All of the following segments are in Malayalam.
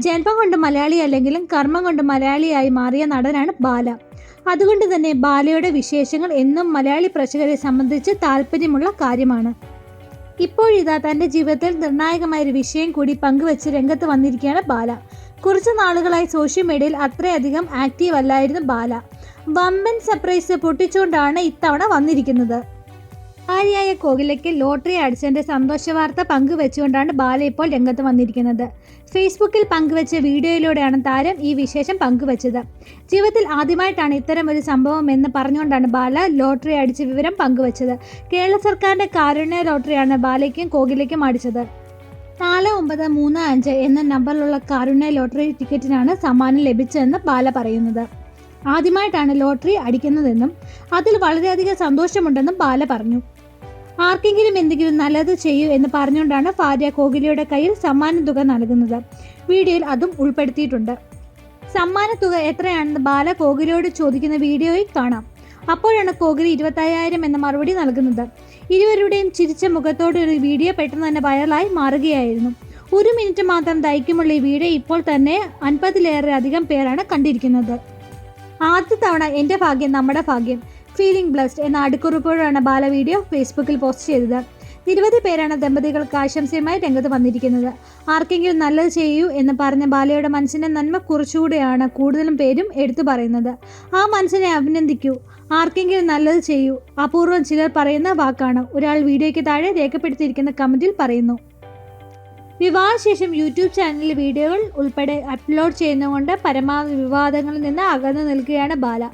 ജന്മം കൊണ്ട് മലയാളി അല്ലെങ്കിലും കർമ്മം കൊണ്ട് മലയാളിയായി മാറിയ നടനാണ് ബാല. അതുകൊണ്ട് തന്നെ ബാലയുടെ വിശേഷങ്ങൾ എന്നും മലയാളി പ്രേക്ഷകരെ സംബന്ധിച്ച് താല്പര്യമുള്ള കാര്യമാണ്. ഇപ്പോഴിതാ തൻ്റെ ജീവിതത്തിൽ നിർണായകമായൊരു വിഷയം കൂടി പങ്കുവെച്ച് രംഗത്ത് വന്നിരിക്കുകയാണ് ബാല. കുറച്ച് നാളുകളായി സോഷ്യൽ മീഡിയയിൽ അത്രയധികം ആക്റ്റീവ് അല്ലായിരുന്നു ബാല. വമ്പൻ സർപ്രൈസ് പൊട്ടിച്ചുകൊണ്ടാണ് ഇത്തവണ വന്നിരിക്കുന്നത്. ഭാര്യയായ കോകിലയ്ക്ക് ലോട്ടറി അടിച്ചതിൻ്റെ സന്തോഷ വാർത്ത പങ്കുവെച്ചുകൊണ്ടാണ് ബാല ഇപ്പോൾ രംഗത്ത് വന്നിരിക്കുന്നത്. ഫേസ്ബുക്കിൽ പങ്കുവെച്ച വീഡിയോയിലൂടെയാണ് താരം ഈ വിശേഷം പങ്കുവച്ചത്. ജീവിതത്തിൽ ആദ്യമായിട്ടാണ് ഇത്തരമൊരു സംഭവം എന്ന് പറഞ്ഞുകൊണ്ടാണ് ബാല ലോട്ടറി അടിച്ച വിവരം പങ്കുവച്ചത്. കേരള സർക്കാരിൻ്റെ കാരുണ്യ ലോട്ടറിയാണ് ബാലയ്ക്കും കോകിലയ്ക്കും അടിച്ചത്. 4935 എന്ന നമ്പറിലുള്ള കാരുണ്യ ലോട്ടറി ടിക്കറ്റിനാണ് സമ്മാനം ലഭിച്ചതെന്ന് ബാല പറയുന്നത്. ആദ്യമായിട്ടാണ് ലോട്ടറി അടിക്കുന്നതെന്നും അതിൽ വളരെയധികം സന്തോഷമുണ്ടെന്നും ബാല പറഞ്ഞു. ആർക്കെങ്കിലും എന്തെങ്കിലും നല്ലത് ചെയ്യൂ എന്ന് പറഞ്ഞുകൊണ്ടാണ് ഭാര്യ കോകിലയുടെ കയ്യിൽ സമ്മാനത്തുക നൽകുന്നത്. വീഡിയോയിൽ അതും ഉൾപ്പെടുത്തിയിട്ടുണ്ട്. സമ്മാനത്തുക എത്രയാണെന്ന് ബാല കോകിലയോട് ചോദിക്കുന്ന വീഡിയോയിൽ കാണാം. അപ്പോഴാണ് കോകില 25,000 എന്ന മറുപടി നൽകുന്നത്. ഇരുവരുടെയും ചിരിച്ച മുഖത്തോടെ ഒരു വീഡിയോ പെട്ടെന്ന് തന്നെ വൈറലായി മാറുകയായിരുന്നു. 1 മിനിറ്റ് മാത്രം ദൈർഘ്യമുള്ള ഈ വീഡിയോ ഇപ്പോൾ തന്നെ 50-ലേറെ അധികം പേരാണ് കണ്ടിരിക്കുന്നത്. ആദ്യ തവണ എൻ്റെ ഭാഗ്യം നമ്മുടെ ഭാഗ്യം, ഫീലിംഗ് ബ്ലസ്ഡ് എന്ന അടിക്കുറിപ്പോഴാണ് ബാല വീഡിയോ ഫേസ്ബുക്കിൽ പോസ്റ്റ് ചെയ്തത്. നിരവധി പേരാണ് ദമ്പതികൾക്ക് ആശംസയുമായി രംഗത്ത് വന്നിരിക്കുന്നത്. ആർക്കെങ്കിലും നല്ലത് ചെയ്യൂ എന്ന് പറഞ്ഞ ബാലയുടെ മനസ്സിൻ്റെ നന്മ കുറച്ചുകൂടെയാണ് കൂടുതലും പേരും എടുത്തു പറയുന്നത്. ആ മനസ്സിനെ അഭിനന്ദിക്കൂ, ആർക്കെങ്കിലും നല്ലത് ചെയ്യൂ, അപൂർവം ചിലർ പറയുന്ന വാക്കാണ് ഒരാൾ വീഡിയോയ്ക്ക് താഴെ രേഖപ്പെടുത്തിയിരിക്കുന്ന കമൻറ്റിൽ പറയുന്നു. വിവാഹശേഷം യൂട്യൂബ് ചാനലിൽ വീഡിയോകൾ ഉൾപ്പെടെ അപ്ലോഡ് ചെയ്യുന്നതുകൊണ്ട് പരമാവധി വിവാദങ്ങളിൽ നിന്ന് അകന്നു നിൽക്കുകയാണ് ബാല.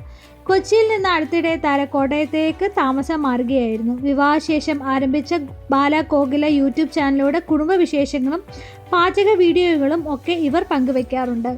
കൊച്ചിയിൽ നിന്ന് അടുത്തിടെ താരം കോട്ടയത്തേക്ക് താമസം മാറുകയായിരുന്നു. വിവാഹശേഷം ആരംഭിച്ച ബാല കോകില യൂട്യൂബ് ചാനലിലൂടെ കുടുംബ വിശേഷങ്ങളും പാചക വീഡിയോകളും ഒക്കെ ഇവർ പങ്കുവയ്ക്കാറുണ്ട്.